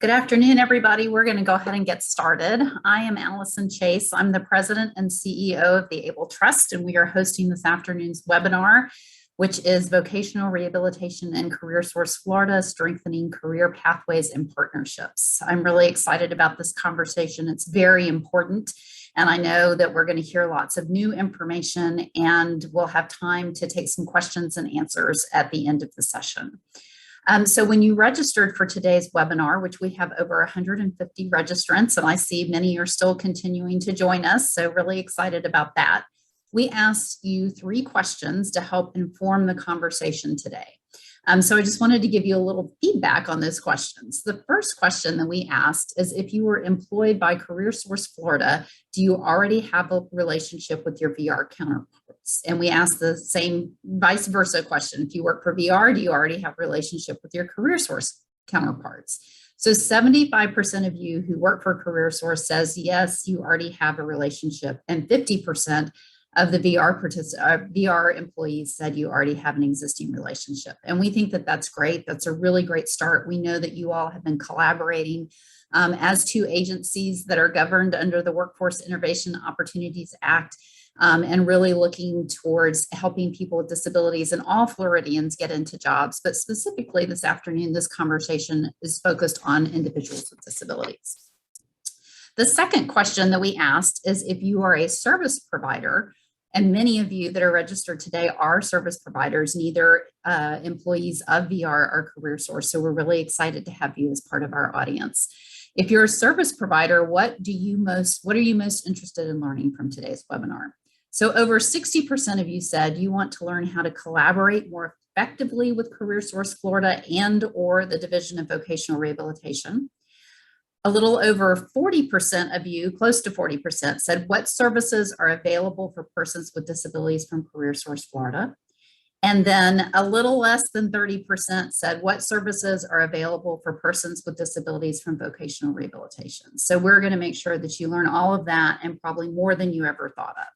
Good afternoon, everybody. We're going to go ahead and get started. I am Allison Chase. I'm the president and CEO of the Able Trust, and we are hosting this afternoon's webinar, which is Vocational Rehabilitation and CareerSource Florida, Strengthening Career Pathways and Partnerships. I'm really excited about this conversation. It's very important, and I know that we're going to hear lots of new information, and we'll have time to take some questions and answers at the end of the session. So when you registered for today's webinar, which we have over 150 registrants, and I see many are still continuing to join us, so really excited about that. We asked you 3 questions to help inform the conversation today. So I just wanted to give you a little feedback on those questions. The first question that we asked is, if you were employed by CareerSource Florida, do you already have a relationship with your VR counterparts? And we asked the same vice versa question. If you work for VR, do you already have a relationship with your CareerSource counterparts? So 75% of you who work for CareerSource says, yes, you already have a relationship, and 50% of the VR employees said you already have an existing relationship. And we think that that's great. That's a really great start. We know that you all have been collaborating as 2 agencies that are governed under the Workforce Innovation Opportunities Act, and really looking towards helping people with disabilities and all Floridians get into jobs. But specifically this afternoon, this conversation is focused on individuals with disabilities. The second question that we asked is, if you are a service provider, and many of you that are registered today are service providers, neither employees of VR or CareerSource. So we're really excited to have you as part of our audience. If you're a service provider, what are you most interested in learning from today's webinar? So over 60% of you said you want to learn how to collaborate more effectively with CareerSource Florida and or the Division of Vocational Rehabilitation. A little over 40% of you, close to 40%, said what services are available for persons with disabilities from CareerSource Florida. And then a little less than 30% said what services are available for persons with disabilities from vocational rehabilitation. So we're going to make sure that you learn all of that, and probably more than you ever thought of.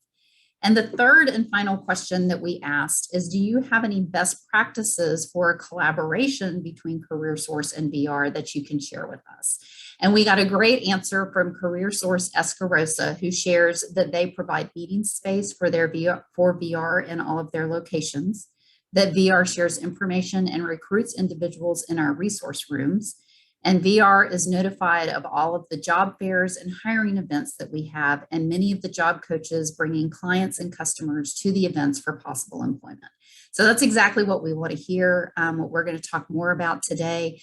And the third and final question that we asked is, do you have any best practices for collaboration between CareerSource and VR that you can share with us? And we got a great answer from CareerSource Escarosa, who shares that they provide meeting space for their VR in all of their locations, that VR shares information and recruits individuals in our resource rooms, and VR is notified of all of the job fairs and hiring events that we have, and many of the job coaches bringing clients and customers to the events for possible employment. So that's exactly what we want to hear, what we're going to talk more about today.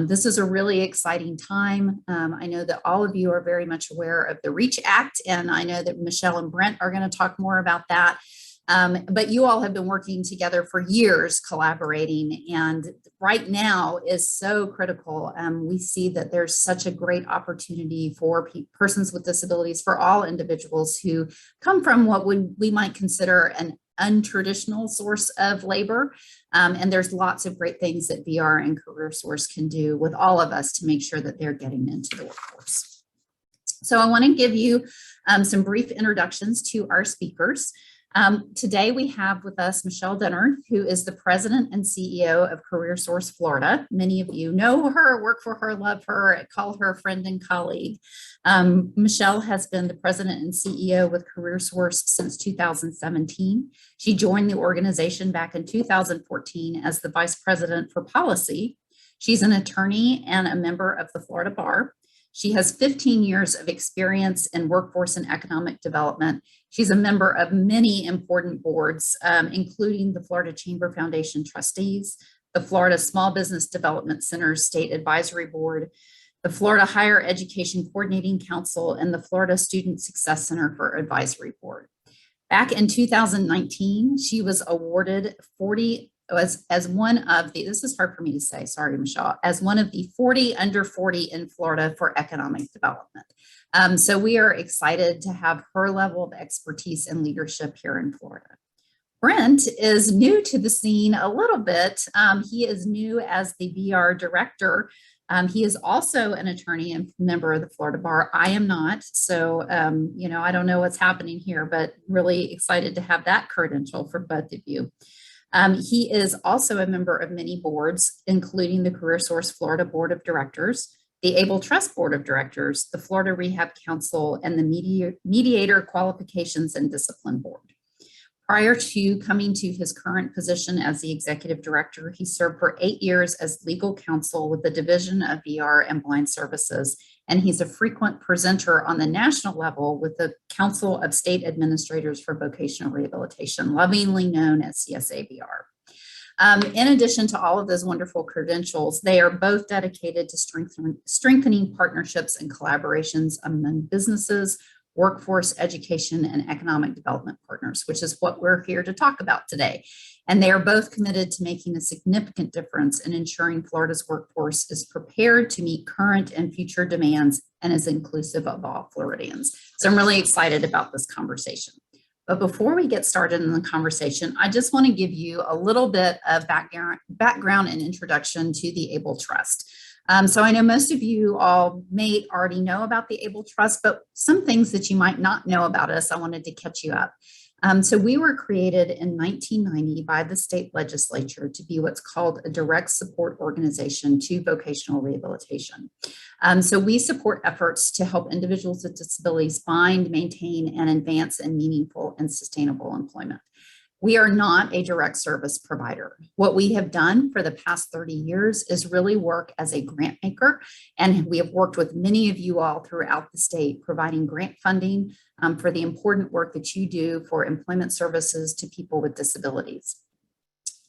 This is a really exciting time. I know that all of you are very much aware of the REACH Act, and I know that Michelle and Brent are going to talk more about that. But you all have been working together for years, collaborating, and right now is so critical. We see that there's such a great opportunity for persons with disabilities, for all individuals who come from what we might consider an untraditional source of labor. And there's lots of great things that VR and CareerSource can do with all of us to make sure that they're getting into the workforce. So I want to give you some brief introductions to our speakers. Today we have with us Michelle Dennard, who is the president and CEO of CareerSource Florida. Many of you know her, work for her, love her, call her a friend and colleague. Michelle has been the president and CEO with CareerSource since 2017. She joined the organization back in 2014 as the vice president for policy. She's an attorney and a member of the Florida Bar. She has 15 years of experience in workforce and economic development. She's a member of many important boards, including the Florida Chamber Foundation Trustees, the Florida Small Business Development Center's State Advisory Board, the Florida Higher Education Coordinating Council, and the Florida Student Success Center for Advisory Board. Back in 2019, she was awarded as one of the, this is hard for me to say, sorry, Michelle, as one of the 40 under 40 in Florida for economic development. So we are excited to have her level of expertise and leadership here in Florida. Brent is new to the scene a little bit. He is new as the VR director. He is also an attorney and member of the Florida Bar. I am not, so I don't know what's happening here, but really excited to have that credential for both of you. He is also a member of many boards, including the CareerSource Florida Board of Directors, the Able Trust Board of Directors, the Florida Rehab Council, and the Mediator Qualifications and Discipline Board. Prior to coming to his current position as the executive director, he served for 8 years as legal counsel with the Division of VR and Blind Services, and he's a frequent presenter on the national level with the Council of State Administrators for Vocational Rehabilitation, lovingly known as CSAVR. In addition to all of those wonderful credentials, they are both dedicated to strengthening partnerships and collaborations among businesses, workforce, education, and economic development partners, which is what we're here to talk about today. And they are both committed to making a significant difference in ensuring Florida's workforce is prepared to meet current and future demands and is inclusive of all Floridians. So I'm really excited about this conversation. But before we get started in the conversation, I just want to give you a little bit of background and introduction to the Able Trust. So I know most of you all may already know about the Able Trust, but some things that you might not know about us, I wanted to catch you up. So we were created in 1990 by the state legislature to be what's called a direct support organization to vocational rehabilitation. So we support efforts to help individuals with disabilities find, maintain, and advance in meaningful and sustainable employment. We are not a direct service provider. What we have done for the past 30 years is really work as a grant maker, and we have worked with many of you all throughout the state, providing grant funding for the important work that you do for employment services to people with disabilities.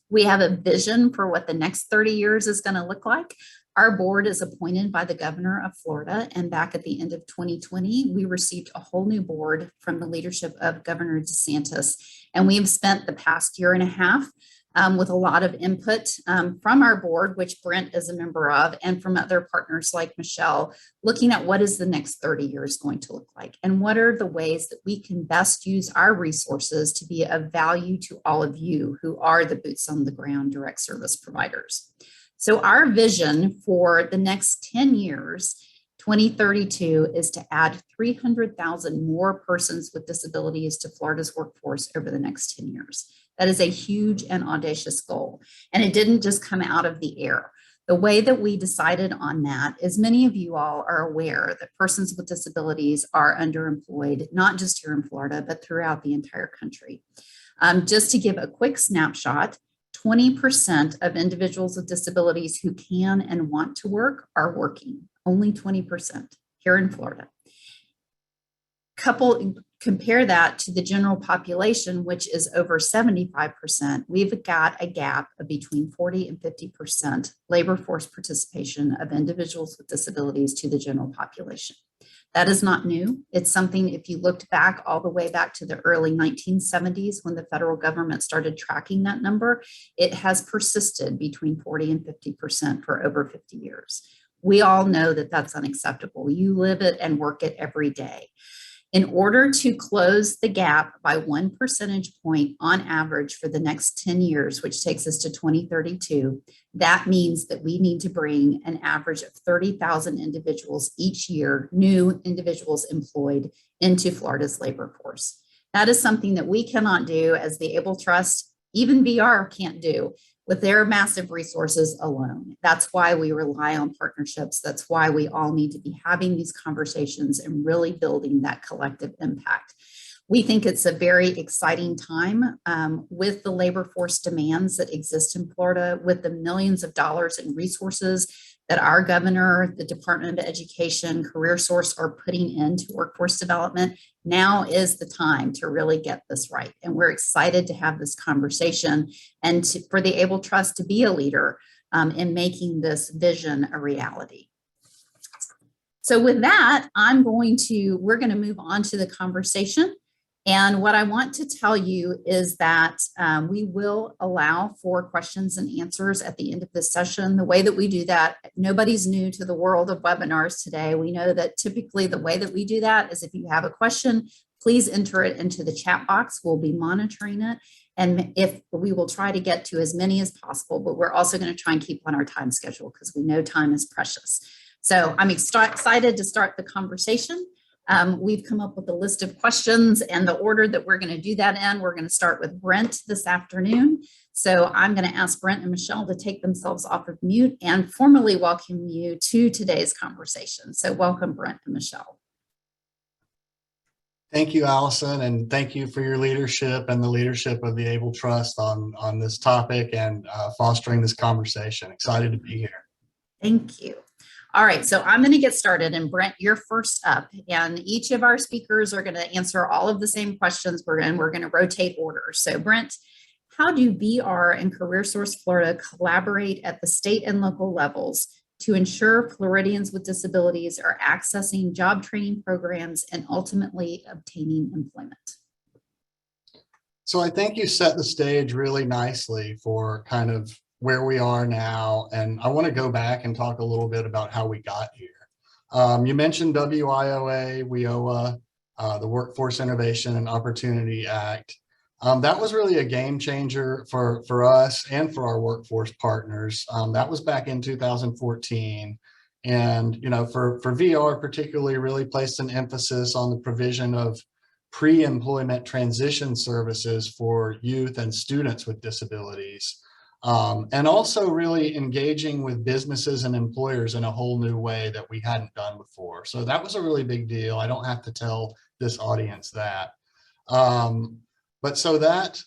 We have a vision for what the next 30 years is going to look like. Our board is appointed by the governor of Florida, and back at the end of 2020, we received a whole new board from the leadership of Governor DeSantis, and we have spent the past year and a half with a lot of input from our board, which Brent is a member of, and from other partners like Michelle, looking at what is the next 30 years going to look like, and what are the ways that we can best use our resources to be of value to all of you who are the boots on the ground direct service providers. So our vision for the next 10 years, 2032, is to add 300,000 more persons with disabilities to Florida's workforce over the next 10 years. That is a huge and audacious goal. And it didn't just come out of the air. The way that we decided on that is many of you all are aware that persons with disabilities are underemployed, not just here in Florida, but throughout the entire country. Just to give a quick snapshot, 20% of individuals with disabilities who can and want to work are working, only 20% here in Florida. Compare that to the general population, which is over 75%. We've got a gap of between 40 and 50% labor force participation of individuals with disabilities to the general population. That is not new. It's something, if you looked back all the way back to the early 1970s when the federal government started tracking that number, it has persisted between 40 and 50% for over 50 years. We all know that that's unacceptable. You live it and work it every day. In order to close the gap by 1 percentage point on average for the next 10 years, which takes us to 2032, that means that we need to bring an average of 30,000 individuals each year, new individuals employed into Florida's labor force. That is something that we cannot do as the Able Trust, even VR can't do with their massive resources alone. That's why we rely on partnerships. That's why we all need to be having these conversations and really building that collective impact. We think it's a very exciting time with the labor force demands that exist in Florida, with the millions of dollars in resources that our governor, the Department of Education, CareerSource are putting into workforce development. Now is the time to really get this right. And we're excited to have this conversation and for the Able Trust to be a leader in making this vision a reality. So with that, we're going to move on to the conversation. And what I want to tell you is that we will allow for questions and answers at the end of this session. The way that we do that, nobody's new to the world of webinars today. We know that typically the way that we do that is if you have a question, please enter it into the chat box. We'll be monitoring it. And if we will try to get to as many as possible, but we're also going to try and keep on our time schedule because we know time is precious. So I'm excited to start the conversation. We've come up with a list of questions and the order that we're going to do that in. We're going to start with Brent this afternoon. So I'm going to ask Brent and Michelle to take themselves off of mute and formally welcome you to today's conversation. So welcome, Brent and Michelle. Thank you, Allison, and thank you for your leadership and the leadership of the Able Trust on this topic and fostering this conversation. Excited to be here. Thank you. All right, so I'm going to get started, and Brent, you're first up, and each of our speakers are going to answer all of the same questions. We're going to rotate order. So Brent, how do VR and CareerSource Florida collaborate at the state and local levels to ensure Floridians with disabilities are accessing job training programs and ultimately obtaining employment? So I think you set the stage really nicely for kind of where we are now. And I want to go back and talk a little bit about how we got here. You mentioned WIOA, WIOA, the Workforce Innovation and Opportunity Act. That was really a game changer for us and for our workforce partners. That was back in 2014. And, you know, for VR particularly really placed an emphasis on the provision of pre-employment transition services for youth and students with disabilities. And also really engaging with businesses and employers in a whole new way that we hadn't done before. So that was a really big deal. I don't have to tell this audience that. But so that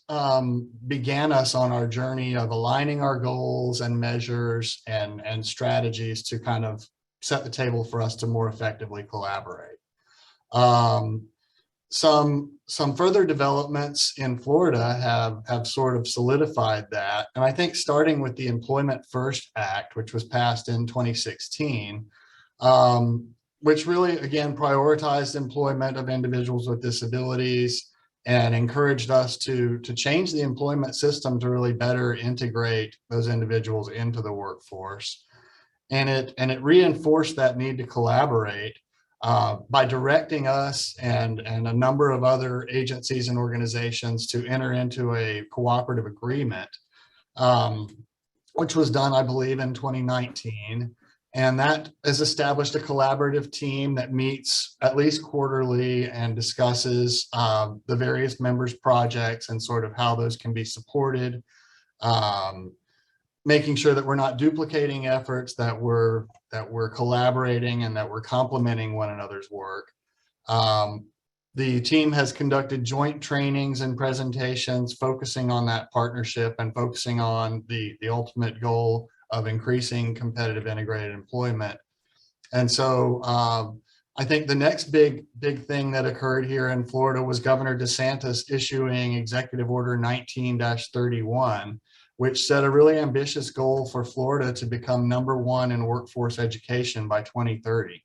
began us on our journey of aligning our goals and measures and strategies to kind of set the table for us to more effectively collaborate. Some further developments in Florida have sort of solidified that. And I think starting with the Employment First Act, which was passed in 2016, which really, again, prioritized employment of individuals with disabilities and encouraged us to change the employment system to really better integrate those individuals into the workforce. And it reinforced that need to collaborate by directing us and a number of other agencies and organizations to enter into a cooperative agreement, which was done, I believe, in 2019. And that has established a collaborative team that meets at least quarterly and discusses the various members' projects and sort of how those can be supported, making sure that we're not duplicating efforts, that we're collaborating and that we're complementing one another's work. The team has conducted joint trainings and presentations focusing on that partnership and focusing on the ultimate goal of increasing competitive integrated employment. And so I think the next big thing that occurred here in Florida was Governor DeSantis issuing Executive Order 19-31, which set a really ambitious goal for Florida to become #1 in workforce education by 2030.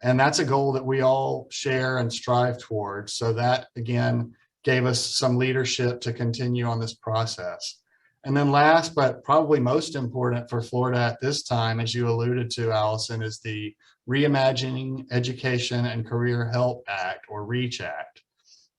And that's a goal that we all share and strive towards. So that, again, gave us some leadership to continue on this process. And then last, but probably most important for Florida at this time, as you alluded to, Allison, is the Reimagining Education and Career Help Act, or REACH Act,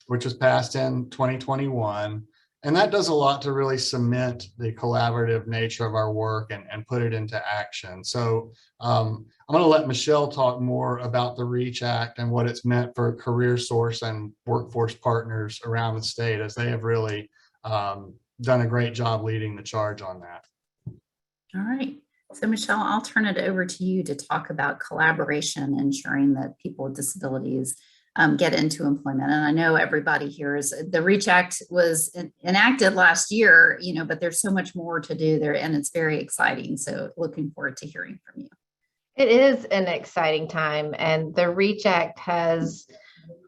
which was passed in 2021. And that does a lot to really cement the collaborative nature of our work and put it into action. So I'm going to let Michelle talk more about the REACH Act and what it's meant for CareerSource and workforce partners around the state, as they have really done a great job leading the charge on that. All right. So Michelle, I'll turn it over to you to talk about collaboration, ensuring that people with disabilities get into employment. And I know everybody here is, the REACH Act was enacted last year, you know, but there's so much more to do there and it's very exciting. So looking forward to hearing from you. It is an exciting time, and the REACH Act has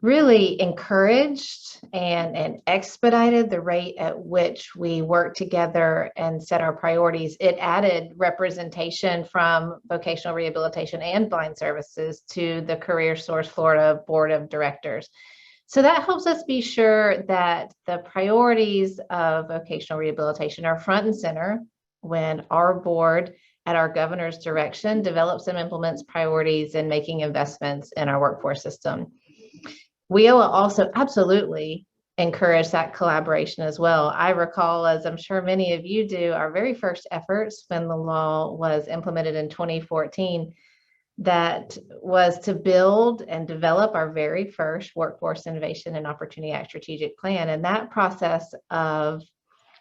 really encouraged and expedited the rate at which we work together and set our priorities. It added representation from vocational rehabilitation and blind services to the CareerSource Florida Board of Directors. So that helps us be sure that the priorities of vocational rehabilitation are front and center when our board, at our governor's direction, develops and implements priorities in making investments in our workforce system. WIOA also absolutely encourage that collaboration as well. I recall, as I'm sure many of you do, our very first efforts when the law was implemented in 2014, that was to build and develop our very first Workforce Innovation and Opportunity Act strategic plan. And that process of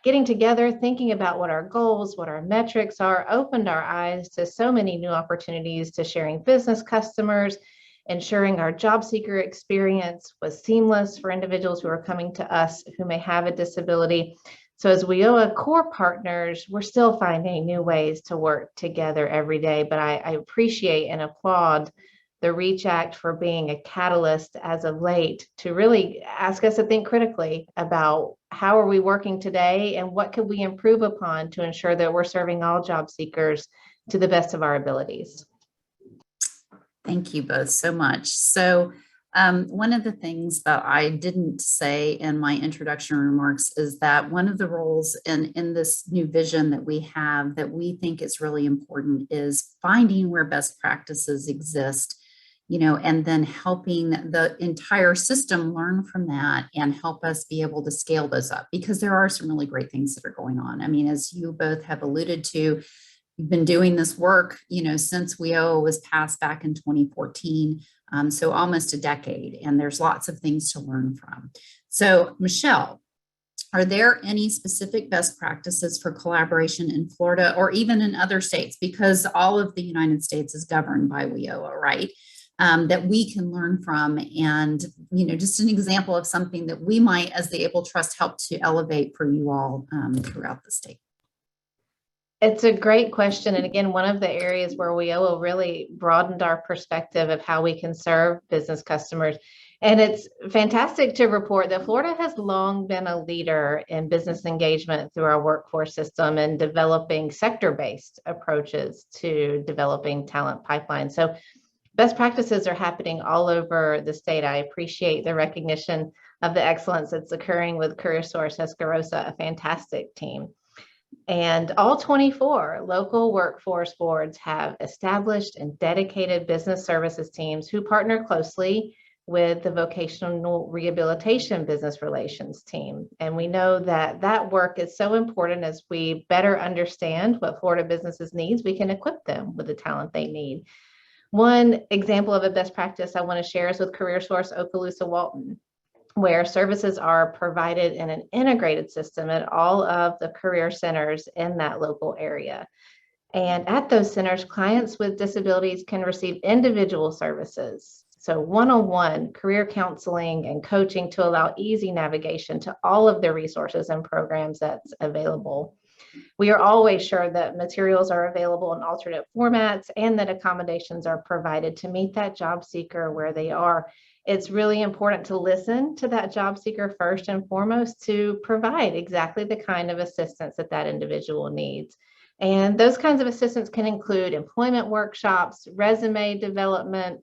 getting together, thinking about what our goals, what our metrics are, opened our eyes to so many new opportunities to sharing business customers, ensuring our job seeker experience was seamless for individuals who are coming to us who may have a disability. So as WIOA core partners, we're still finding new ways to work together every day, but I appreciate and applaud the REACH Act for being a catalyst as of late to really ask us to think critically about how are we working today and what could we improve upon to ensure that we're serving all job seekers to the best of our abilities. Thank you both so much. So one of the things that I didn't say in my introduction remarks is that one of the roles in this new vision that we have that we think is really important is finding where best practices exist, and then helping the entire system learn from that and help us be able to scale those up, because there are some really great things that are going on. I mean, as you both have alluded to, you've been doing this work, since WIOA was passed back in 2014, so almost a decade, and there's lots of things to learn from. So, Michelle, are there any specific best practices for collaboration in Florida or even in other states? Because all of the United States is governed by WIOA, right? That we can learn from, and just an example of something that we might, as the Able Trust, help to elevate for you all throughout the state. It's a great question. And again, one of the areas where WIOA really broadened our perspective of how we can serve business customers. And it's fantastic to report that Florida has long been a leader in business engagement through our workforce system and developing sector-based approaches to developing talent pipelines. So best practices are happening all over the state. I appreciate the recognition of the excellence that's occurring with CareerSource Escarosa, a fantastic team. And all 24 local workforce boards have established and dedicated business services teams who partner closely with the Vocational Rehabilitation business relations team. And we know that that work is so important. As we better understand what Florida businesses needs, we can equip them with the talent they need. One example of a best practice I want to share is with CareerSource Okaloosa Walton, where services are provided in an integrated system at all of the career centers in that local area. And at those centers, clients with disabilities can receive individual services. So one-on-one career counseling and coaching to allow easy navigation to all of the resources and programs that's available. We are always sure that materials are available in alternate formats and that accommodations are provided to meet that job seeker where they are. It's really important to listen to that job seeker first and foremost to provide exactly the kind of assistance that that individual needs. And those kinds of assistance can include employment workshops, resume development,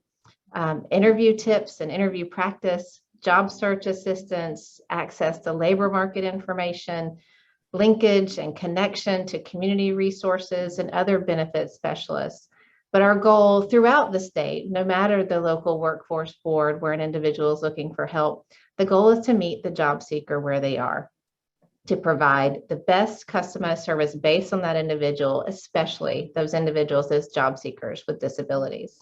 interview tips and interview practice, job search assistance, access to labor market information, linkage and connection to community resources and other benefit specialists. But our goal throughout the state, no matter the local workforce board where an individual is looking for help, the goal is to meet the job seeker where they are, to provide the best customized service based on that individual, especially those individuals as job seekers with disabilities.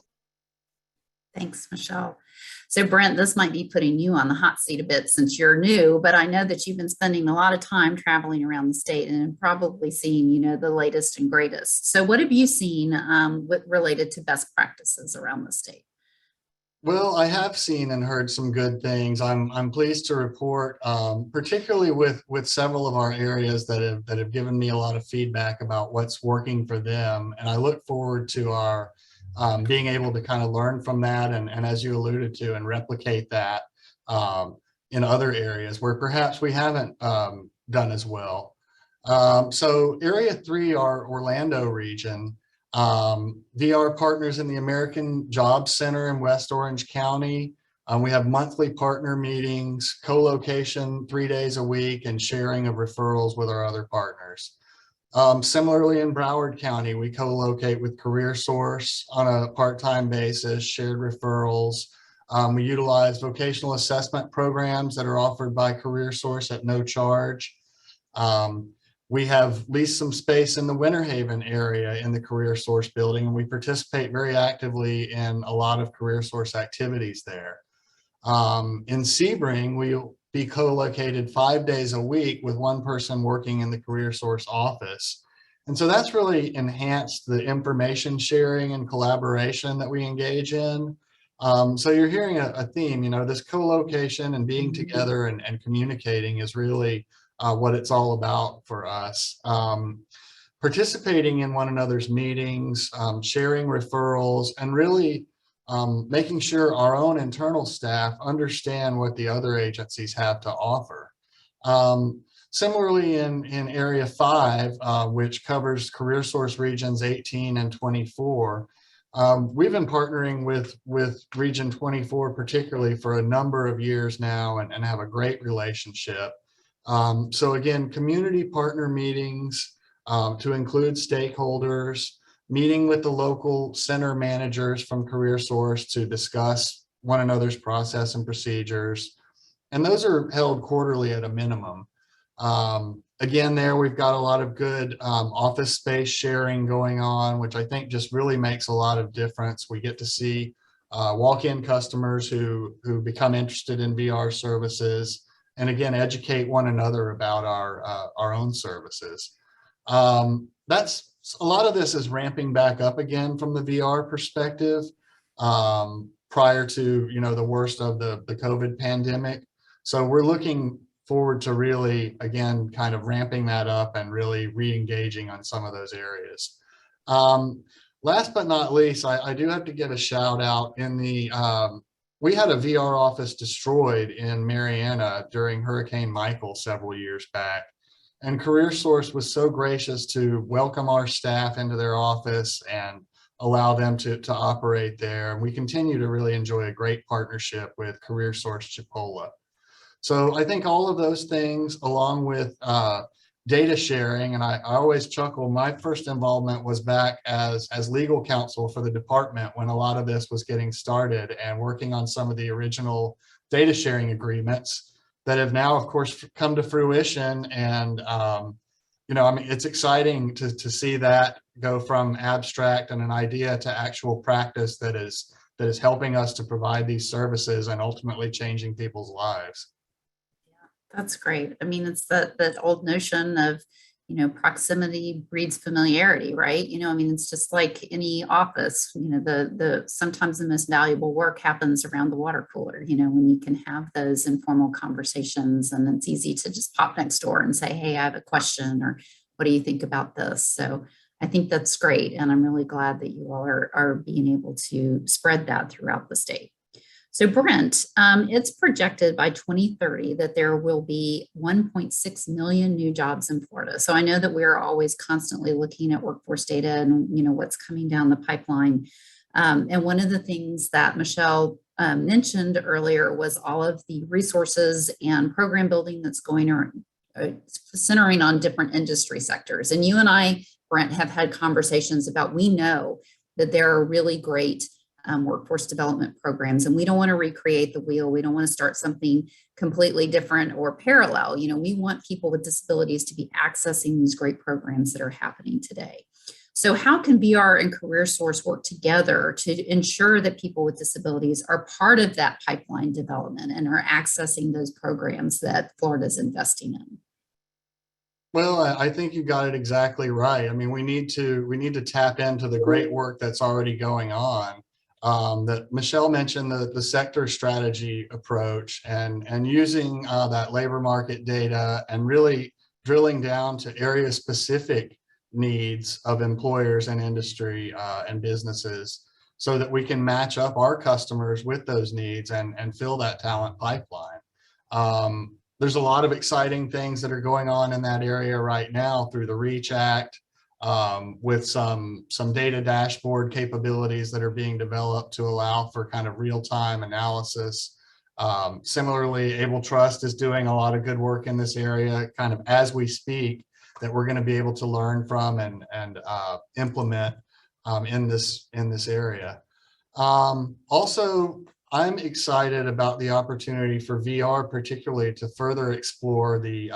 Thanks, Michelle. So Brent, this might be putting you on the hot seat a bit since you're new, but I know that you've been spending a lot of time traveling around the state and probably seen, the latest and greatest. So what have you seen related to best practices around the state? Well, I have seen and heard some good things. I'm pleased to report, particularly with several of our areas that have given me a lot of feedback about what's working for them, and I look forward to our being able to kind of learn from that and as you alluded to, and replicate that in other areas where perhaps we haven't done as well. So Area 3, our Orlando region, VR partners in the American Jobs Center in West Orange County. We have monthly partner meetings, co-location 3 days a week, and sharing of referrals with our other partners. Similarly, in Broward County, we co-locate with CareerSource on a part-time basis, shared referrals. We utilize vocational assessment programs that are offered by CareerSource at no charge. We have leased some space in the Winter Haven area in the CareerSource building, and we participate very actively in a lot of CareerSource activities there. In Sebring, be co-located 5 days a week with one person working in the CareerSource office. And so that's really enhanced the information sharing and collaboration that we engage in. So you're hearing a theme, this co-location and being together and communicating is really what it's all about for us. Participating in one another's meetings, sharing referrals, and really making sure our own internal staff understand what the other agencies have to offer. Similarly, in Area 5, which covers CareerSource Regions 18 and 24, we've been partnering with Region 24 particularly for a number of years now and have a great relationship. So again, community partner meetings to include stakeholders, meeting with the local center managers from CareerSource to discuss one another's process and procedures. And those are held quarterly at a minimum. Again, there we've got a lot of good office space sharing going on, which I think just really makes a lot of difference. We get to see walk-in customers who become interested in VR services, and again, educate one another about our own services. That's a lot of this is ramping back up again from the VR perspective prior to the worst of the COVID pandemic. So we're looking forward to really, again, kind of ramping that up and really re-engaging on some of those areas. Last but not least, I do have to give a shout out we had a VR office destroyed in Mariana during Hurricane Michael several years back. And CareerSource was so gracious to welcome our staff into their office and allow them to operate there. And we continue to really enjoy a great partnership with CareerSource Chipola. So I think all of those things, along with data sharing, and I always chuckle, my first involvement was back as legal counsel for the department when a lot of this was getting started and working on some of the original data sharing agreements that have now, of course, come to fruition. And, it's exciting to see that go from abstract and an idea to actual practice that is helping us to provide these services and ultimately changing people's lives. That's great. I mean, it's that old notion of, proximity breeds familiarity, right? It's just like any office, sometimes the most valuable work happens around the water cooler, when you can have those informal conversations and it's easy to just pop next door and say, hey, I have a question, or what do you think about this? So I think that's great. And I'm really glad that you all are being able to spread that throughout the state. So Brent, it's projected by 2030 that there will be 1.6 million new jobs in Florida. So I know that we're always constantly looking at workforce data and what's coming down the pipeline. And one of the things that Michelle mentioned earlier was all of the resources and program building that's going on, centering on different industry sectors. And you and I, Brent, have had conversations about, we know that there are really great workforce development programs, and we don't want to recreate the wheel. We don't want to start something completely different or parallel. We want people with disabilities to be accessing these great programs that are happening today. So how can VR and CareerSource work together to ensure that people with disabilities are part of that pipeline development and are accessing those programs that Florida is investing in? Well, I think you got it exactly right. I mean, we need to tap into the great work that's already going on. That Michelle mentioned, the sector strategy approach and using that labor market data and really drilling down to area specific needs of employers and industry and businesses so that we can match up our customers with those needs and fill that talent pipeline. There's a lot of exciting things that are going on in that area right now through the REACH Act, with some data dashboard capabilities that are being developed to allow for kind of real-time analysis. Similarly, Able Trust is doing a lot of good work in this area kind of as we speak, that we're going to be able to learn from and implement in this area. Also, I'm excited about the opportunity for VR, particularly to further explore the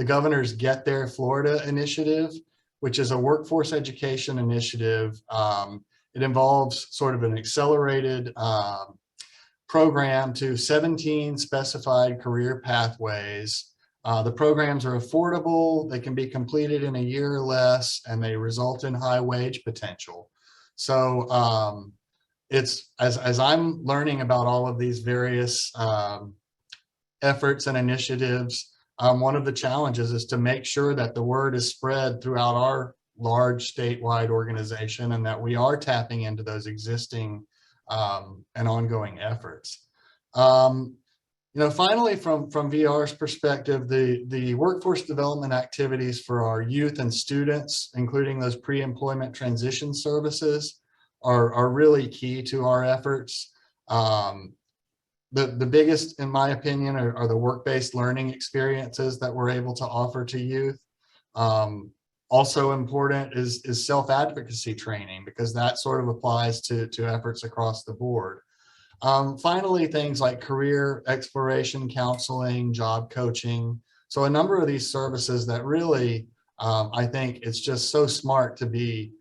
governor's Get There Florida initiative, which is a workforce education initiative. It involves sort of an accelerated program to 17 specified career pathways. The programs are affordable, they can be completed in a year or less, and they result in high wage potential. So it's as I'm learning about all of these various efforts and initiatives, one of the challenges is to make sure that the word is spread throughout our large statewide organization and that we are tapping into those existing and ongoing efforts. Finally, from VR's perspective, the workforce development activities for our youth and students, including those pre-employment transition services, are really key to our efforts. The biggest, in my opinion, are the work-based learning experiences that we're able to offer to youth. Also important is self-advocacy training, because that sort of applies to efforts across the board. Finally, things like career exploration, counseling, job coaching. So a number of these services that really, I think it's just so smart to be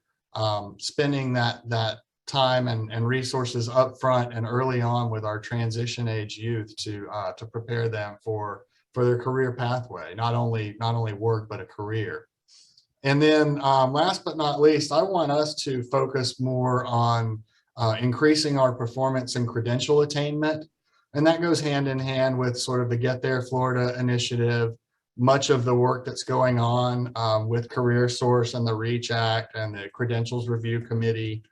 spending that time and resources up front and early on with our transition age youth to prepare them for their career pathway, not only work, but a career. And then last but not least, I want us to focus more on increasing our performance and credential attainment. And that goes hand in hand with sort of the Get There Florida initiative, much of the work that's going on with CareerSource and the REACH Act and the Credentials Review Committee.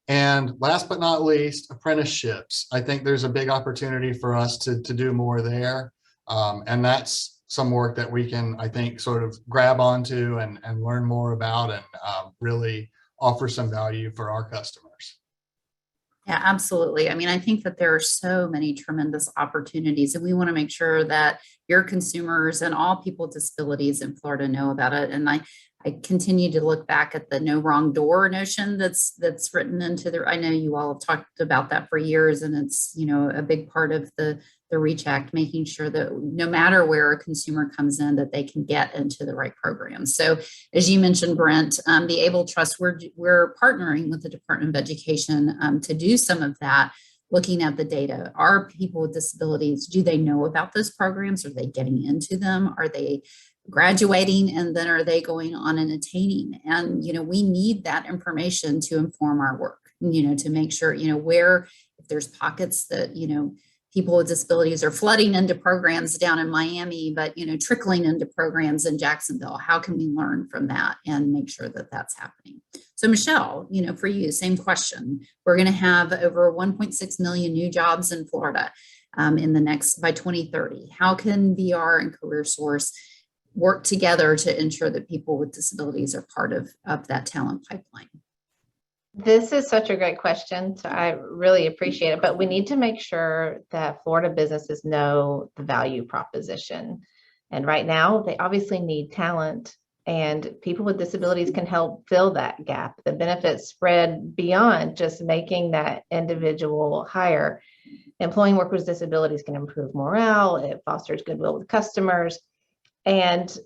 And last but not least, apprenticeships. I think there's a big opportunity for us to do more there. And that's some work that we can, I think, sort of grab onto and learn more about and really offer some value for our customers. Yeah, absolutely. I mean, I think that there are so many tremendous opportunities, and we want to make sure that your consumers and all people with disabilities in Florida know about it. And I continue to look back at the no wrong door notion that's written into the, I know you all have talked about that for years, and it's, a big part of the REACH Act, making sure that no matter where a consumer comes in, that they can get into the right programs. So as you mentioned, Brent, the Able Trust, we're partnering with the Department of Education to do some of that, looking at the data. Are people with disabilities, do they know about those programs? Are they getting into them? Are they graduating, and then are they going on and attaining? And we need that information to inform our work, to make sure where, if there's pockets that people with disabilities are flooding into programs down in Miami, but trickling into programs in Jacksonville, how can we learn from that and make sure that that's happening? So Michelle, for you, same question. We're going to have over 1.6 million new jobs in Florida by 2030. How can VR and CareerSource work together to ensure that people with disabilities are part of that talent pipeline? This is such a great question, so I really appreciate it, but we need to make sure that Florida businesses know the value proposition. And right now, they obviously need talent, and people with disabilities can help fill that gap. The benefits spread beyond just making that individual hire. Employing workers with disabilities can improve morale, it fosters goodwill with customers, and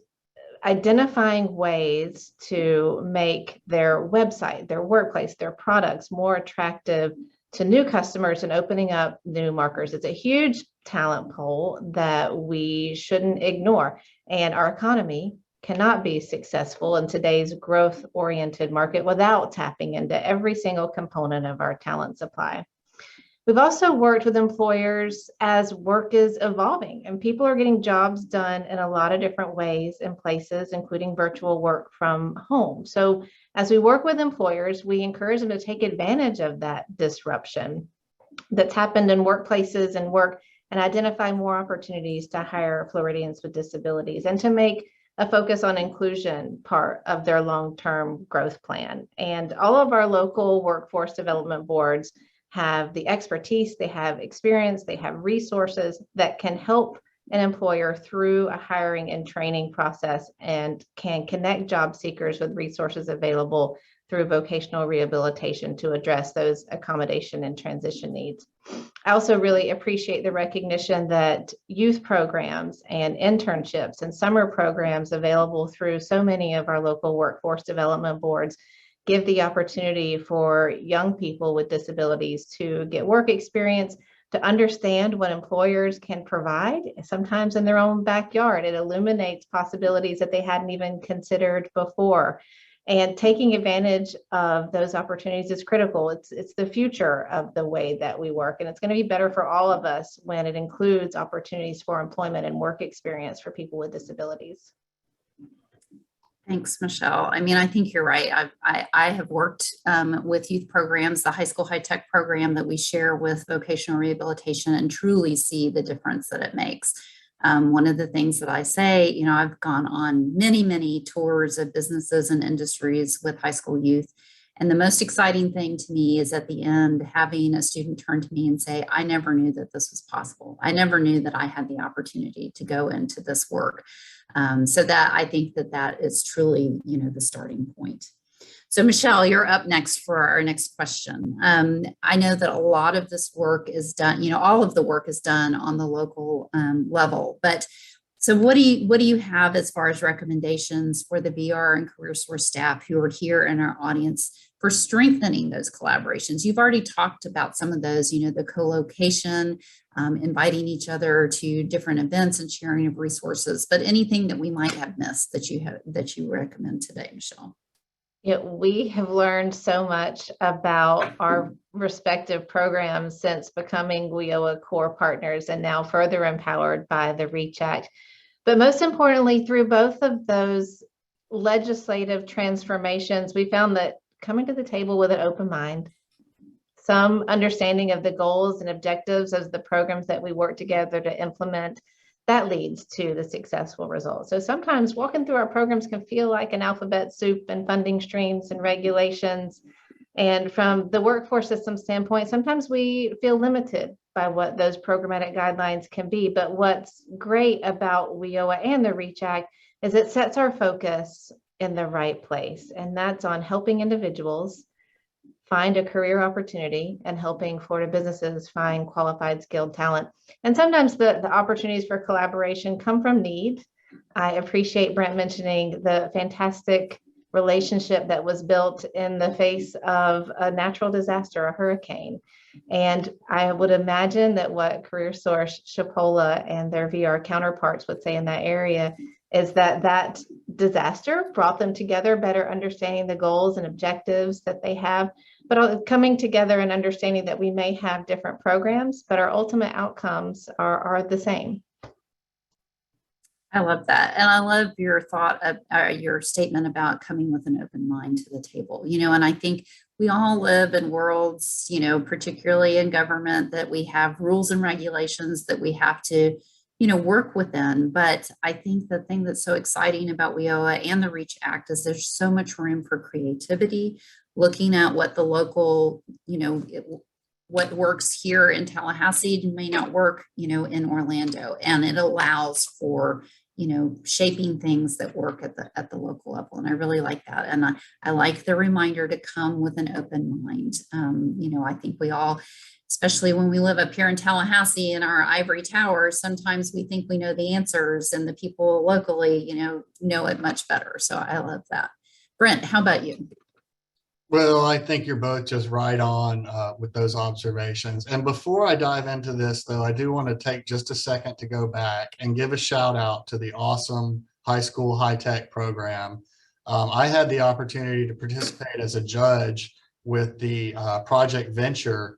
identifying ways to make their website, their workplace, their products more attractive to new customers and opening up new markets. It's a huge talent pool that we shouldn't ignore. And our economy cannot be successful in today's growth-oriented market without tapping into every single component of our talent supply. We've also worked with employers as work is evolving, and people are getting jobs done in a lot of different ways and places, including virtual work from home. So as we work with employers, we encourage them to take advantage of that disruption that's happened in workplaces and work, and identify more opportunities to hire Floridians with disabilities, and to make a focus on inclusion part of their long-term growth plan. And all of our local workforce development boards have the expertise, they have experience, they have resources that can help an employer through a hiring and training process, and can connect job seekers with resources available through vocational rehabilitation to address those accommodation and transition needs. I also really appreciate the recognition that youth programs and internships and summer programs available through so many of our local workforce development boards give the opportunity for young people with disabilities to get work experience, to understand what employers can provide, sometimes in their own backyard. It illuminates possibilities that they hadn't even considered before. And taking advantage of those opportunities is critical. It's the future of the way that we work, and it's going to be better for all of us when it includes opportunities for employment and work experience for people with disabilities. Thanks, Michelle. I mean, I think you're right. I have worked with youth programs, the high school high tech program that we share with vocational rehabilitation, and truly see the difference that it makes. One of the things that I say, you know, I've gone on many, many tours of businesses and industries with high school youth. And the most exciting thing to me is at the end, having a student turn to me and say, I never knew that this was possible. I never knew that I had the opportunity to go into this work. So that I think that that is truly, you know, the starting point. So Michelle, you're up next for our next question. I know that a lot of this work is done, you know, all of the work is done on the local level, but so what do you have as far as recommendations for the VR and CareerSource staff who are here in our audience for strengthening those collaborations? You've already talked about some of those, you know, the co-location, inviting each other to different events and sharing of resources, but anything that we might have missed that you recommend today, Michelle? Yeah, we have learned so much about our respective programs since becoming WIOA core partners and now further empowered by the REACH Act. But most importantly, through both of those legislative transformations, we found that coming to the table with an open mind, some understanding of the goals and objectives of the programs that we work together to implement, that leads to the successful results. So sometimes walking through our programs can feel like an alphabet soup and funding streams and regulations. And from the workforce system standpoint, sometimes we feel limited by what those programmatic guidelines can be. But what's great about WIOA and the REACH Act is it sets our focus in the right place. And that's on helping individuals find a career opportunity and helping Florida businesses find qualified, skilled talent. And sometimes the opportunities for collaboration come from need. I appreciate Brent mentioning the fantastic relationship that was built in the face of a natural disaster, a hurricane. And I would imagine that what CareerSource, Chipola, and their VR counterparts would say in that area is that that disaster brought them together, better understanding the goals and objectives that they have, but coming together and understanding that we may have different programs, but our ultimate outcomes are the same. I love that. And I love your thought of your statement about coming with an open mind to the table, you know, and I think we all live in worlds, you know, particularly in government, that we have rules and regulations that we have to, you know, work within. But I think the thing that's so exciting about WIOA and the REACH Act is there's so much room for creativity, looking at what the local, you know, what works here in Tallahassee may not work, you know, in Orlando. And it allows for, you know, shaping things that work at the local level. And I really like that. And I like the reminder to come with an open mind. You know, I think we all, especially when we live up here in Tallahassee in our ivory tower, sometimes we think we know the answers and the people locally, you know it much better. So I love that. Brent, how about you? Well, I think you're both just right on with those observations. And before I dive into this, though, I do want to take just a second to go back and give a shout out to the awesome high school high tech program. I had the opportunity to participate as a judge with the Project Venture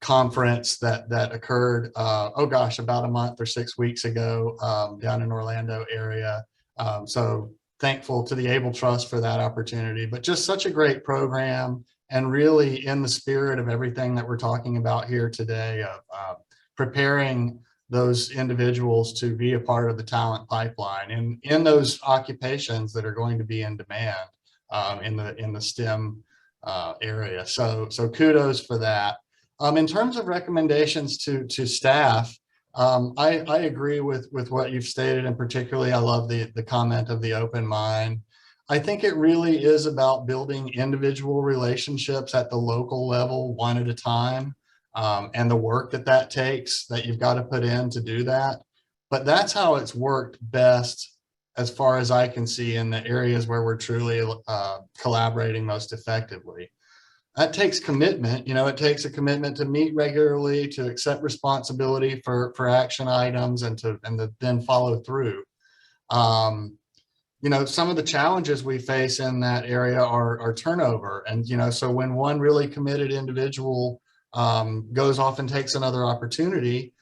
conference that occurred, about a month or 6 weeks ago down in Orlando area. So thankful to the Able Trust for that opportunity, but just such a great program, and really in the spirit of everything that we're talking about here today, of preparing those individuals to be a part of the talent pipeline and in those occupations that are going to be in demand in the STEM area. So kudos for that. In terms of recommendations to staff, I agree with what you've stated, and particularly I love the comment of the open mind. I think it really is about building individual relationships at the local level one at a time, and the work that takes, that you've got to put in to do that. But that's how it's worked best as far as I can see, in the areas where we're truly collaborating most effectively. That takes commitment. It takes a commitment to meet regularly, to accept responsibility for action items, and to then follow through. Some of the challenges we face in that area are turnover. And, so when one really committed individual goes off and takes another opportunity,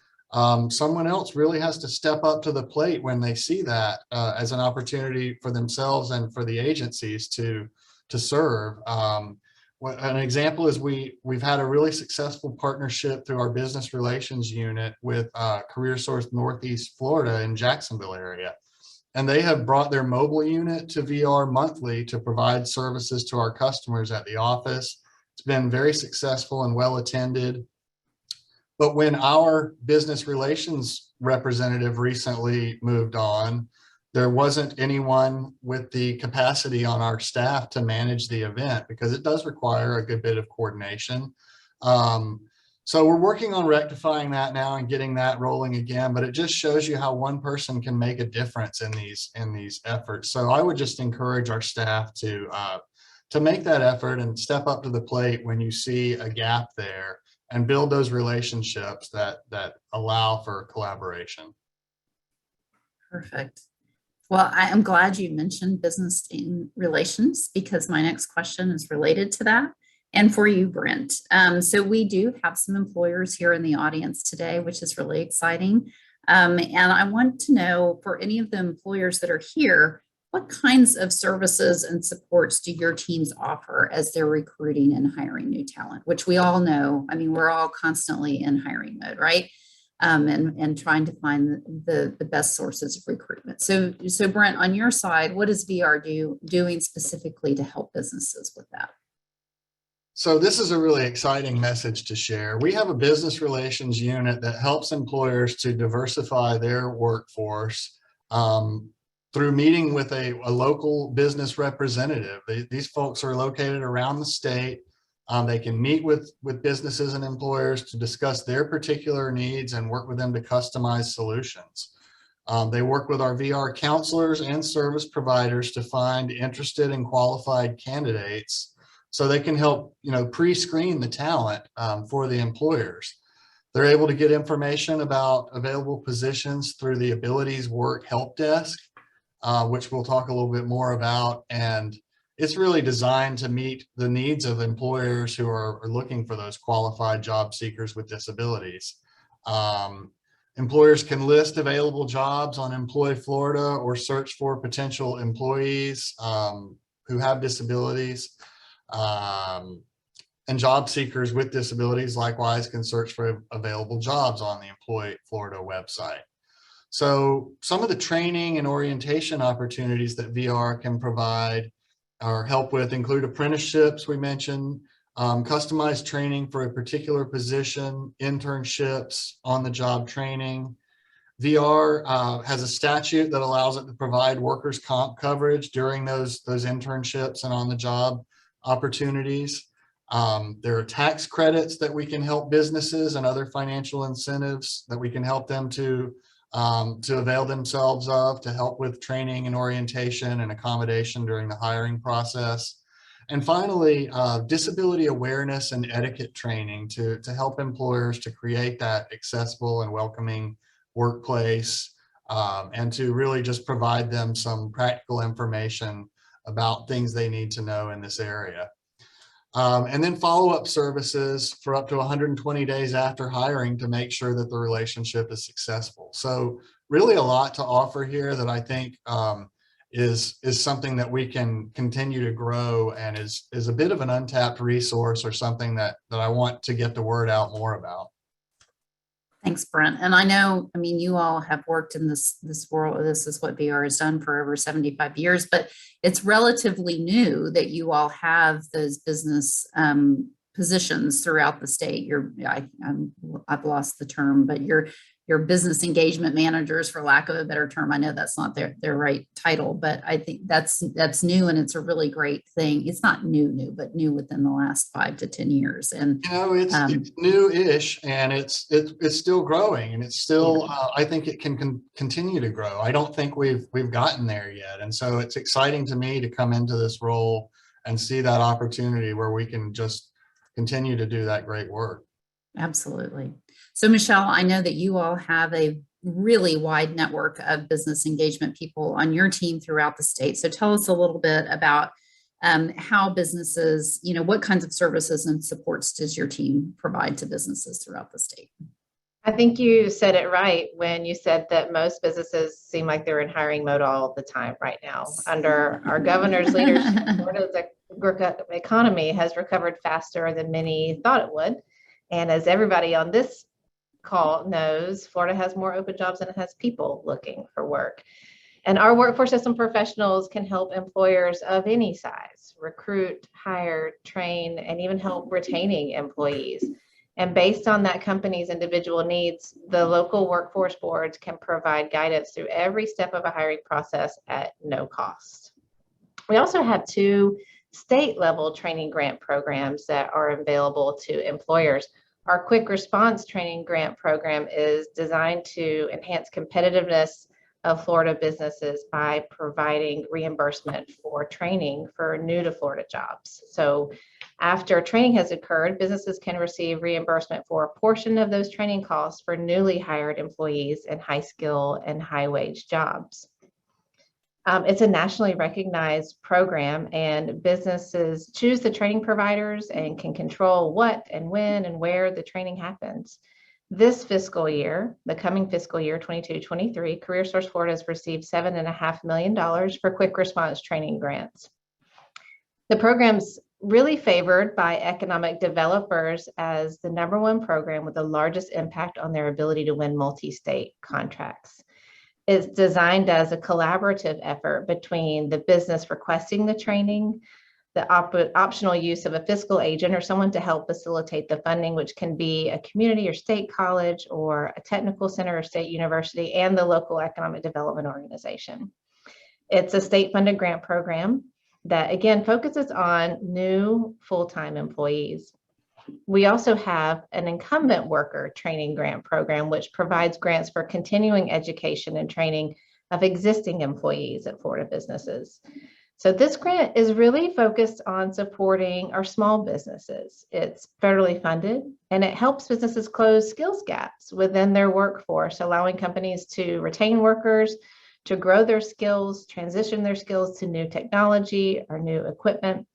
someone else really has to step up to the plate when they see that as an opportunity for themselves and for the agencies to serve. An example is we've had a really successful partnership through our business relations unit with CareerSource Northeast Florida in Jacksonville area. And they have brought their mobile unit to VR monthly to provide services to our customers at the office. It's been very successful and well attended. But when our business relations representative recently moved on, there wasn't anyone with the capacity on our staff to manage the event, because it does require a good bit of coordination. So we're working on rectifying that now and getting that rolling again, but it just shows you how one person can make a difference in these efforts. So I would just encourage our staff to make that effort and step up to the plate when you see a gap there, and build those relationships that allow for collaboration. Perfect. Well, I am glad you mentioned business relations, because my next question is related to that. And for you, Brent. So we do have some employers here in the audience today, which is really exciting. And I want to know, for any of the employers that are here, what kinds of services and supports do your teams offer as they're recruiting and hiring new talent, which we all know, we're all constantly in hiring mode, right? And trying to find the best sources of recruitment. So Brent, on your side, what is VR doing specifically to help businesses with that? So this is a really exciting message to share. We have a business relations unit that helps employers to diversify their workforce through meeting with a local business representative. These folks are located around the state. They can meet with businesses and employers to discuss their particular needs and work with them to customize solutions. They work with our VR counselors and service providers to find interested and qualified candidates, so they can help pre-screen the talent for the employers. They're able to get information about available positions through the Abilities Work Help Desk, which we'll talk a little bit more about. And it's really designed to meet the needs of employers who are looking for those qualified job seekers with disabilities. Employers can list available jobs on Employ Florida or search for potential employees who have disabilities. And job seekers with disabilities likewise can search for available jobs on the Employ Florida website. So some of the training and orientation opportunities that VR can provide or help with include apprenticeships, we mentioned, customized training for a particular position, internships, on-the-job training. VR has a statute that allows it to provide workers' comp coverage during those internships and on-the-job opportunities. There are tax credits that we can help businesses and other financial incentives that we can help them to avail themselves of, to help with training and orientation and accommodation during the hiring process. And finally, disability awareness and etiquette training to help employers to create that accessible and welcoming workplace, and to really just provide them some practical information about things they need to know in this area. And then follow-up services for up to 120 days after hiring to make sure that the relationship is successful. So really a lot to offer here that I think is something that we can continue to grow, and is a bit of an untapped resource, or something that I want to get the word out more about. Thanks, Brent. And I know, you all have worked in this world. This is what VR has done for over 75 years, but it's relatively new that you all have those business positions throughout the state. I've lost the term, but you're your business engagement managers, for lack of a better term. I know that's not their right title, but I think that's new, and it's a really great thing. It's not new, but new within the last 5 to 10 years. And It's new-ish, and it's still growing, and it's still I think it can continue to grow. I don't think we've gotten there yet, and so it's exciting to me to come into this role and see that opportunity where we can just continue to do that great work. Absolutely. So Michelle, I know that you all have a really wide network of business engagement people on your team throughout the state. So tell us a little bit about how businesses, what kinds of services and supports does your team provide to businesses throughout the state? I think you said it right when you said that most businesses seem like they're in hiring mode all the time right now. Under our governor's leadership, Florida's economy has recovered faster than many thought it would. And as everybody on this call knows, Florida has more open jobs than it has people looking for work. And our workforce system professionals can help employers of any size recruit, hire, train, and even help retaining employees. And based on that company's individual needs, the local workforce boards can provide guidance through every step of a hiring process at no cost. We also have 2 state-level training grant programs that are available to employers. Our quick response training grant program is designed to enhance competitiveness of Florida businesses by providing reimbursement for training for new to Florida jobs. So after training has occurred, businesses can receive reimbursement for a portion of those training costs for newly hired employees in high skill and high wage jobs. It's a nationally recognized program, and businesses choose the training providers and can control what and when and where the training happens. This fiscal year, the coming fiscal year, 22-23, CareerSource Florida has received $7.5 million for quick response training grants. The program's really favored by economic developers as the #1 program with the largest impact on their ability to win multi-state contracts. It's designed as a collaborative effort between the business requesting the training, the optional use of a fiscal agent or someone to help facilitate the funding, which can be a community or state college or a technical center or state university, and the local economic development organization. It's a state-funded grant program that, again, focuses on new full-time employees. We also have an incumbent worker training grant program, which provides grants for continuing education and training of existing employees at Florida businesses. So this grant is really focused on supporting our small businesses. It's federally funded, and it helps businesses close skills gaps within their workforce, allowing companies to retain workers, to grow their skills, transition their skills to new technology or new equipment.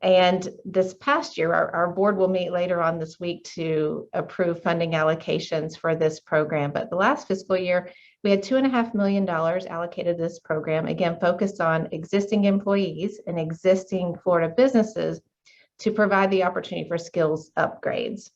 And this past year, our board will meet later on this week to approve funding allocations for this program. But the last fiscal year, we had $2.5 million allocated to this program, again, focused on existing employees and existing Florida businesses to provide the opportunity for skills upgrades.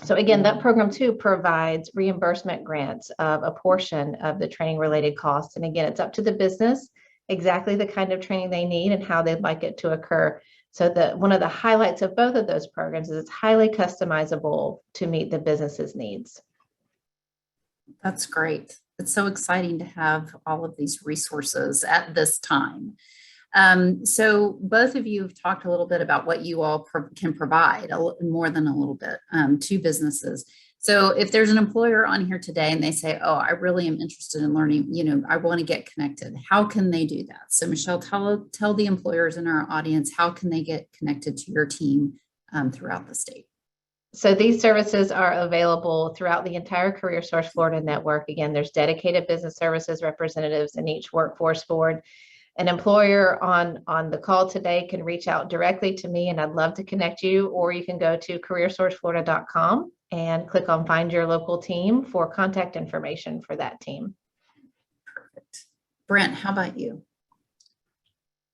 So again, that program too provides reimbursement grants of a portion of the training related costs. And again, it's up to the business, exactly the kind of training they need and how they'd like it to occur. So one of the highlights of both of those programs is it's highly customizable to meet the business's needs. That's great. It's so exciting to have all of these resources at this time. So both of you have talked a little bit about what you all can provide, more than a little bit, to businesses. So if there's an employer on here today and they say, oh, I really am interested in learning, I want to get connected, how can they do that? So Michelle, tell the employers in our audience, how can they get connected to your team throughout the state? So these services are available throughout the entire CareerSource Florida network. Again, there's dedicated business services representatives in each workforce board. An employer on the call today can reach out directly to me, and I'd love to connect you, or you can go to CareerSourceFlorida.com and click on Find Your Local Team for contact information for that team. Perfect. Brent, how about you?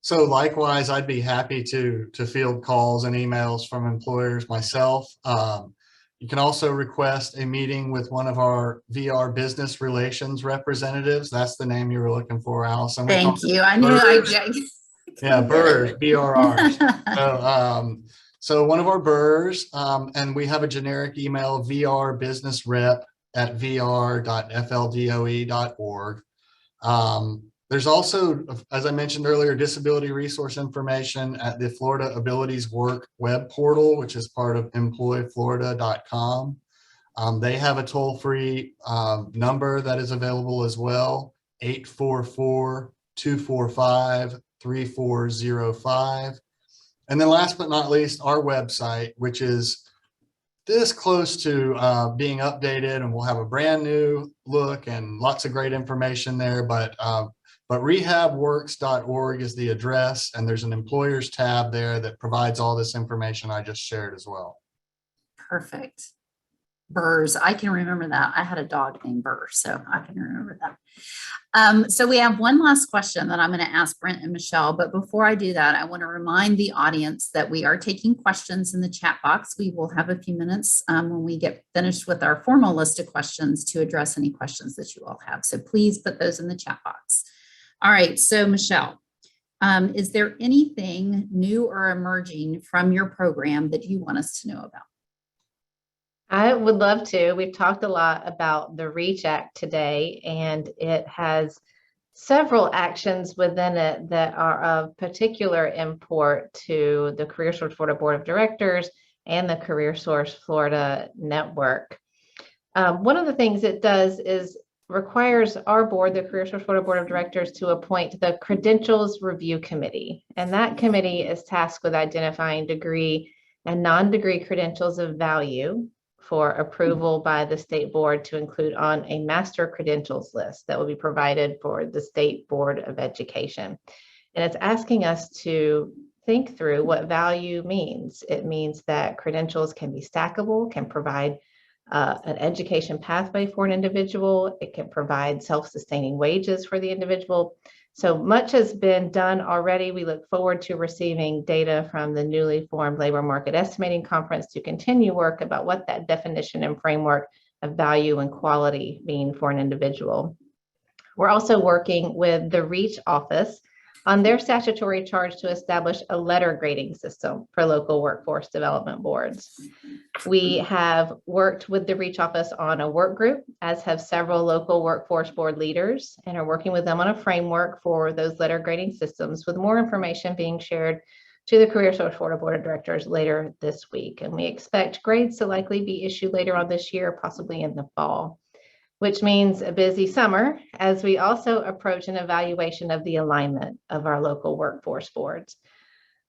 So likewise, I'd be happy to field calls and emails from employers myself. You can also request a meeting with one of our VR business relations representatives. That's the name you were looking for, Allison. Thank you. I knew Yeah, BRRs, BRRs. So one of our BRRs, and we have a generic email, vrbusinessrep at vr.fldoe.org. There's also, as I mentioned earlier, disability resource information at the Florida Abilities Work web portal, which is part of employflorida.com. They have a toll-free number that is available as well, 844-245-3405. And then last but not least, our website, which is this close to being updated, and we'll have a brand new look and lots of great information there. But rehabworks.org is the address, and there's an employers tab there that provides all this information I just shared as well. Perfect. Burrs, I can remember that. I had a dog named Burr, so I can remember that. So we have one last question that I'm going to ask Brent and Michelle, but before I do that, I want to remind the audience that we are taking questions in the chat box. We will have a few minutes when we get finished with our formal list of questions to address any questions that you all have. So please put those in the chat box. All right, so Michelle, is there anything new or emerging from your program that you want us to know about? I would love to. We've talked a lot about the REACH Act today, and it has several actions within it that are of particular import to the CareerSource Florida Board of Directors and the CareerSource Florida Network. One of the things it does is requires our board, the CareerSource Florida Board of Directors, to appoint the Credentials Review Committee. And that committee is tasked with identifying degree and non-degree credentials of value for approval by the state board to include on a master credentials list that will be provided for the State Board of Education. And it's asking us to think through what value means. It means that credentials can be stackable, can provide an education pathway for an individual. It can provide self-sustaining wages for the individual. So much has been done already. We look forward to receiving data from the newly formed Labor Market Estimating Conference to continue work about what that definition and framework of value and quality mean for an individual. We're also working with the REACH office on their statutory charge to establish a letter grading system for local workforce development boards. We have worked with the REACH office on a work group, as have several local workforce board leaders, and are working with them on a framework for those letter grading systems, with more information being shared to the CareerSource Florida Board of Directors later this week. And we expect grades to likely be issued later on this year, possibly in the fall, which means a busy summer as we also approach an evaluation of the alignment of our local workforce boards.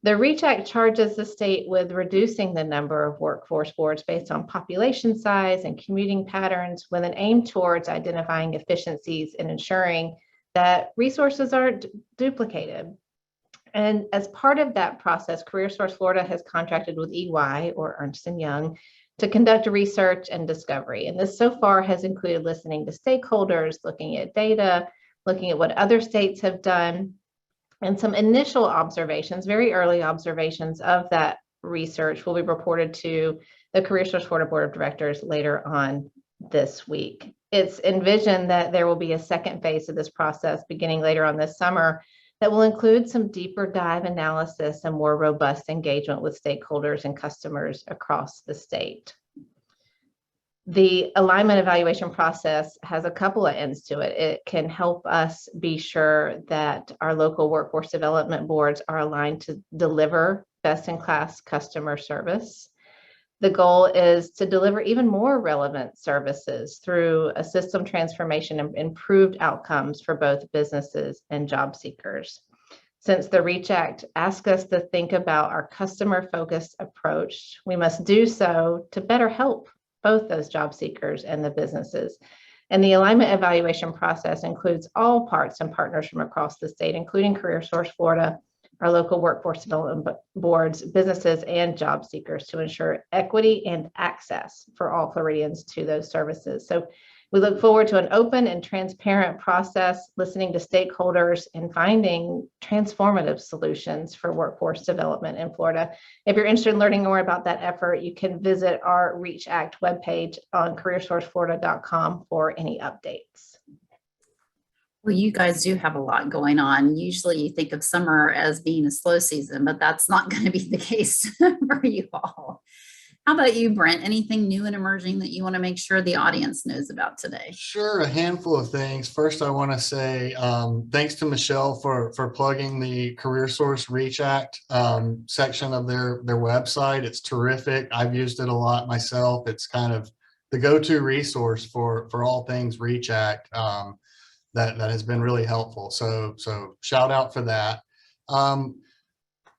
The REACH Act charges the state with reducing the number of workforce boards based on population size and commuting patterns, with an aim towards identifying efficiencies and ensuring that resources aren't duplicated. And as part of that process, CareerSource Florida has contracted with EY, or Ernst & Young, to conduct research and discovery. And this so far has included listening to stakeholders, looking at data, looking at what other states have done, and some initial observations, very early observations of that research will be reported to the CareerSource Florida Board of Directors later on this week. It's envisioned that there will be a second phase of this process beginning later on this summer that will include some deeper dive analysis and more robust engagement with stakeholders and customers across the state. The alignment evaluation process has a couple of ends to it. It can help us be sure that our local workforce development boards are aligned to deliver best-in-class customer service. The goal is to deliver even more relevant services through a system transformation and improved outcomes for both businesses and job seekers. Since the REACH Act asks us to think about our customer-focused approach, we must do so to better help both those job seekers and the businesses. And the alignment evaluation process includes all parts and partners from across the state, including CareerSource Florida, our local workforce development boards, businesses, and job seekers, to ensure equity and access for all Floridians to those services. So we look forward to an open and transparent process, listening to stakeholders and finding transformative solutions for workforce development in Florida. If you're interested in learning more about that effort, you can visit our REACH Act webpage on CareerSourceFlorida.com for any updates. Well, you guys do have a lot going on. Usually you think of summer as being a slow season, but that's not going to be the case for you all. How about you, Brent? Anything new and emerging that you want to make sure the audience knows about today? Sure, a handful of things. First, I want to say thanks to Michelle for plugging the CareerSource Reach Act section of their website. It's terrific. I've used it a lot myself. It's kind of the go-to resource for all things Reach Act. That has been really helpful. So shout out for that.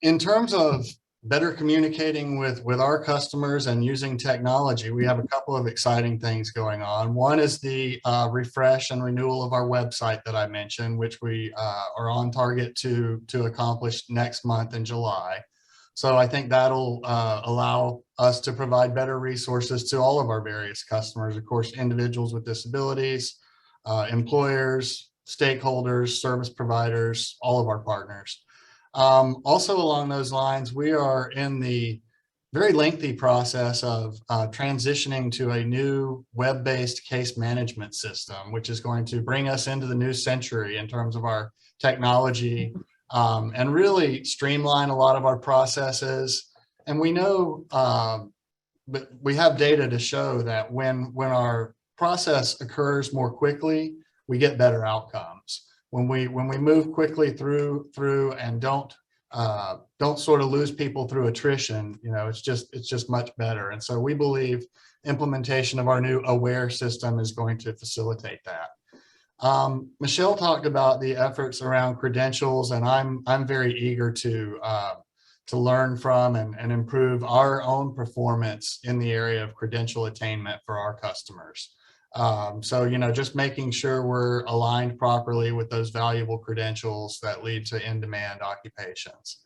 In terms of better communicating with our customers and using technology, we have a couple of exciting things going on. One is the refresh and renewal of our website that I mentioned, which we are on target to accomplish next month in July. So I think that'll allow us to provide better resources to all of our various customers, of course, individuals with disabilities, employers, stakeholders, service providers, all of our partners. Also along those lines, we are in the very lengthy process of transitioning to a new web-based case management system, which is going to bring us into the new century in terms of our technology and really streamline a lot of our processes. And we know, but we have data to show that when our process occurs more quickly, we get better outcomes. When we move quickly through and don't sort of lose people through attrition, it's just much better. And so we believe implementation of our new AWARE system is going to facilitate that. Michelle talked about the efforts around credentials, and I'm very eager to learn from and improve our own performance in the area of credential attainment for our customers. So, just making sure we're aligned properly with those valuable credentials that lead to in-demand occupations.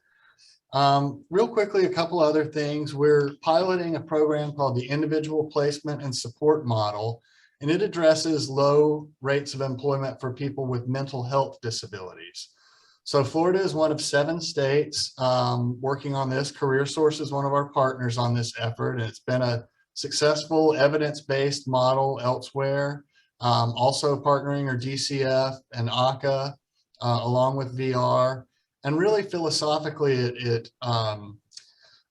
Real quickly, a couple other things. We're piloting a program called the Individual Placement and Support Model, and it addresses low rates of employment for people with mental health disabilities. So Florida is one of 7 states working on this. CareerSource is one of our partners on this effort, and it's been a successful evidence-based model elsewhere. Also partnering are DCF and ACA along with VR. And really philosophically, it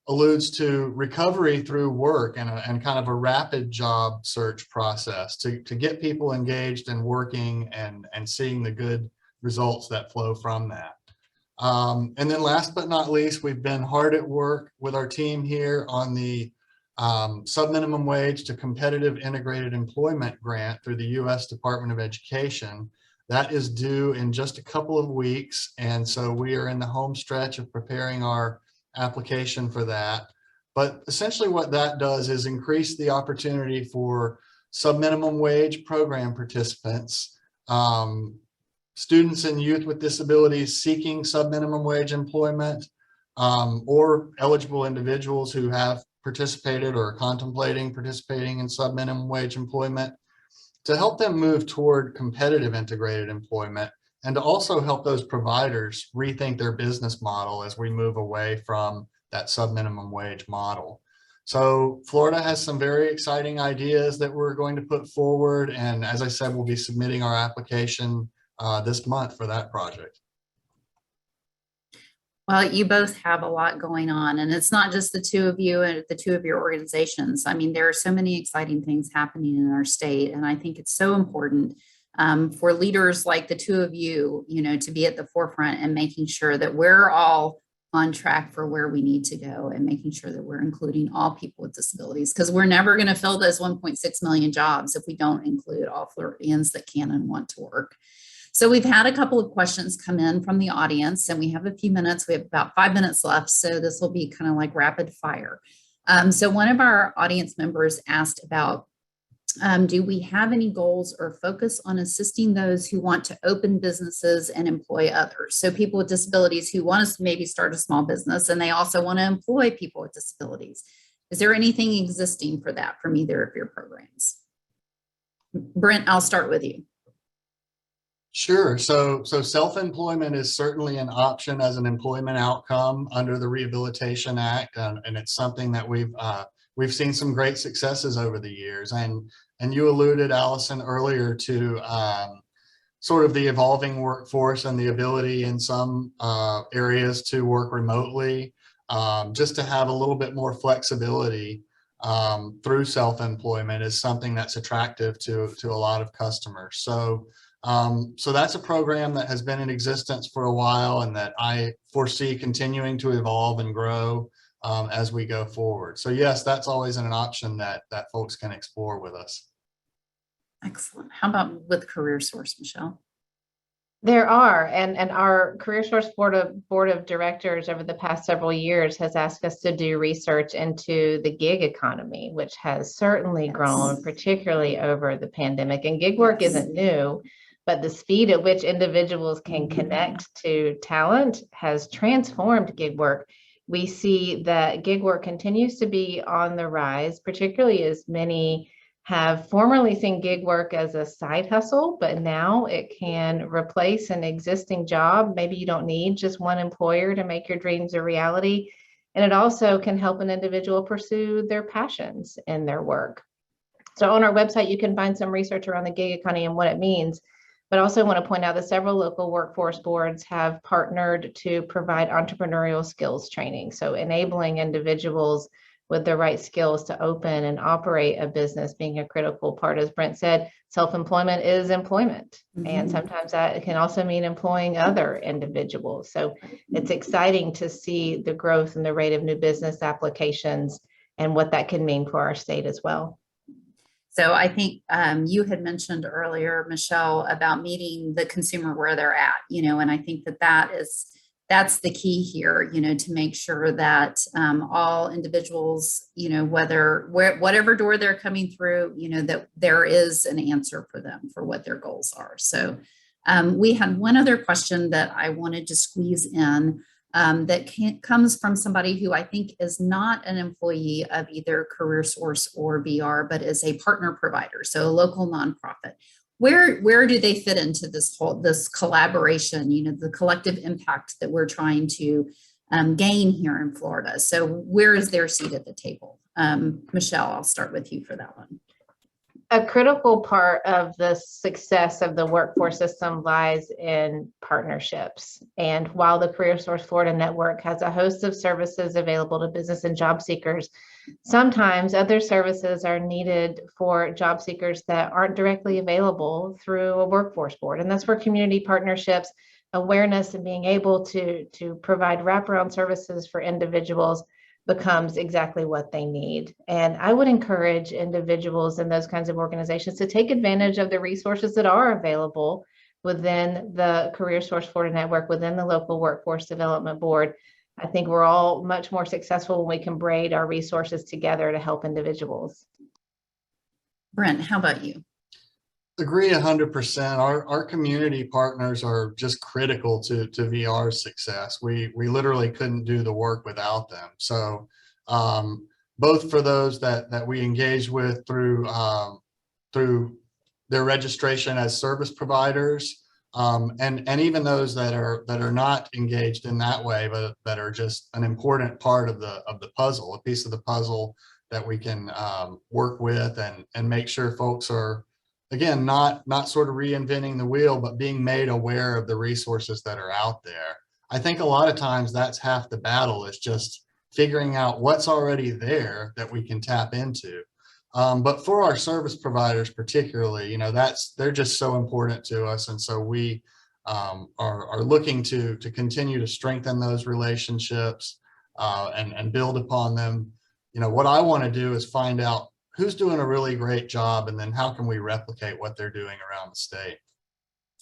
alludes to recovery through work and kind of a rapid job search process to get people engaged and working and seeing the good results that flow from that. And then last but not least, we've been hard at work with our team here on the subminimum wage to competitive integrated employment grant through the U.S. Department of Education. That is due in just a couple of weeks. And so we are in the home stretch of preparing our application for that. But essentially what that does is increase the opportunity for subminimum wage program participants, students and youth with disabilities seeking subminimum wage employment, or eligible individuals who have participated or contemplating participating in subminimum wage employment, to help them move toward competitive integrated employment, and to also help those providers rethink their business model as we move away from that subminimum wage model. So Florida has some very exciting ideas that we're going to put forward, and as I said, we'll be submitting our application this month for that project. Well, you both have a lot going on, and it's not just the two of you and the two of your organizations. I mean, there are so many exciting things happening in our state, and I think it's so important for leaders like the two of you, to be at the forefront and making sure that we're all on track for where we need to go and making sure that we're including all people with disabilities, because we're never going to fill those 1.6 million jobs if we don't include all Floridians that can and want to work. So we've had a couple of questions come in from the audience, and we have a few minutes. We have about 5 minutes left, so this will be kind of like rapid fire. So one of our audience members asked about, do we have any goals or focus on assisting those who want to open businesses and employ others? So people with disabilities who want to maybe start a small business, and they also want to employ people with disabilities. Is there anything existing for that from either of your programs? Brent, I'll start with you. Sure. So self-employment is certainly an option as an employment outcome under the Rehabilitation Act, and it's something that we've seen some great successes over the years. And you alluded, Allison, earlier to sort of the evolving workforce and the ability in some areas to work remotely, just to have a little bit more flexibility through self-employment is something that's attractive to a lot of customers. So that's a program that has been in existence for a while and that I foresee continuing to evolve and grow as we go forward. So yes, that's always an option that folks can explore with us. Excellent. How about with CareerSource, Michelle? There are, and our CareerSource Florida Board of Directors over the past several years has asked us to do research into the gig economy, which has certainly grown, particularly over the pandemic. And gig work isn't new, but the speed at which individuals can connect to talent has transformed gig work. We see that gig work continues to be on the rise, particularly as many have formerly seen gig work as a side hustle, but now it can replace an existing job. Maybe you don't need just one employer to make your dreams a reality. And it also can help an individual pursue their passions in their work. So on our website, you can find some research around the gig economy and what it means. But I also want to point out that several local workforce boards have partnered to provide entrepreneurial skills training. So enabling individuals with the right skills to open and operate a business being a critical part. As Brent said, self-employment is employment. And sometimes that can also mean employing other individuals. So it's exciting to see the growth and the rate of new business applications and what that can mean for our state as well. So I think you had mentioned earlier, Michelle, about meeting the consumer where they're at, and I think that's the key here, to make sure that all individuals, whatever door they're coming through, that there is an answer for them for what their goals are. So we had one other question that I wanted to squeeze in that comes from somebody who I think is not an employee of either CareerSource or VR, but is a partner provider, so a local nonprofit. Where do they fit into this collaboration, the collective impact that we're trying to gain here in Florida? So where is their seat at the table? Michelle, I'll start with you for that one. A critical part of the success of the workforce system lies in partnerships. And while the CareerSource Florida Network has a host of services available to business and job seekers, sometimes other services are needed for job seekers that aren't directly available through a workforce board. And that's where community partnerships, awareness, and being able to provide wraparound services for individuals becomes exactly what they need. And I would encourage individuals in those kinds of organizations to take advantage of the resources that are available within the CareerSource Florida Network, within the local workforce development board. I think we're all much more successful when we can braid our resources together to help individuals. Brent, how about you? Agree 100%. Our community partners are just critical to VR's success. We literally couldn't do the work without them. So both for those that we engage with through their registration as service providers, and even those that are not engaged in that way, but that are just an important part of the puzzle, a piece of the puzzle that we can work with and make sure folks are, again, not sort of reinventing the wheel, but being made aware of the resources that are out there. I think a lot of times that's half the battle, is just figuring out what's already there that we can tap into. But for our service providers particularly, they're just so important to us. And so we are looking to continue to strengthen those relationships and build upon them. What I want to do is find out who's doing a really great job, and then how can we replicate what they're doing around the state.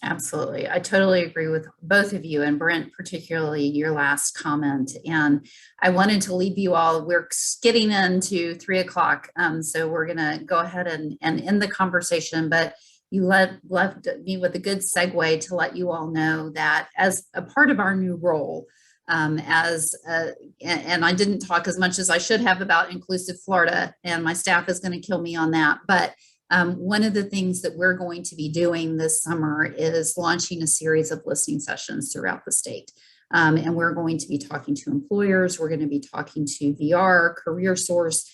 Absolutely. I totally agree with both of you, and Brent, particularly your last comment. And I wanted to leave you all, we're getting into 3 o'clock. So we're going to go ahead and end the conversation, but you left me with a good segue to let you all know that as a part of our new role, and I didn't talk as much as I should have about Inclusive Florida, and my staff is going to kill me on that. But one of the things that we're going to be doing this summer is launching a series of listening sessions throughout the state. And we're going to be talking to employers. We're going to be talking to VR, CareerSource,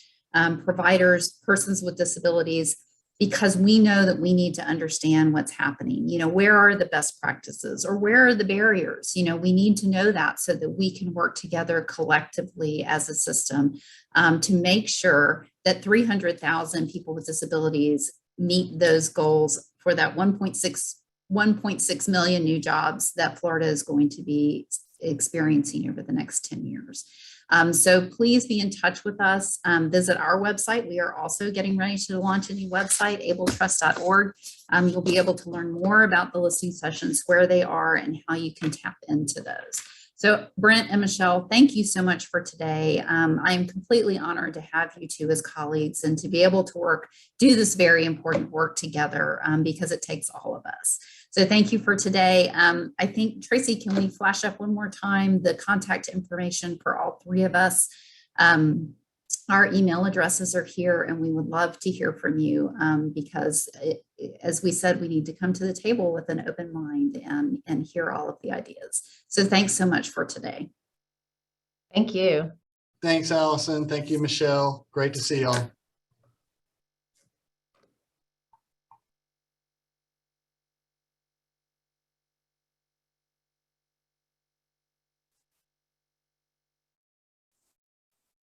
providers, persons with disabilities, because we know that we need to understand what's happening. Where are the best practices or where are the barriers? We need to know that so that we can work together collectively as a system to make sure that 300,000 people with disabilities meet those goals for that 1.6 million new jobs that Florida is going to be experiencing over the next 10 years. So please be in touch with us. Visit our website. We are also getting ready to launch a new website, abletrust.org. You'll be able to learn more about the listening sessions, where they are, and how you can tap into those. So Brent and Michelle, thank you so much for today. I am completely honored to have you two as colleagues and to be able to do this very important work together because it takes all of us. So thank you for today. I think, Tracy, can we flash up one more time the contact information for all three of us? Our email addresses are here, and we would love to hear from you because, as we said, we need to come to the table with an open mind and hear all of the ideas. So thanks so much for today. Thank you. Thanks, Allison. Thank you, Michelle. Great to see y'all.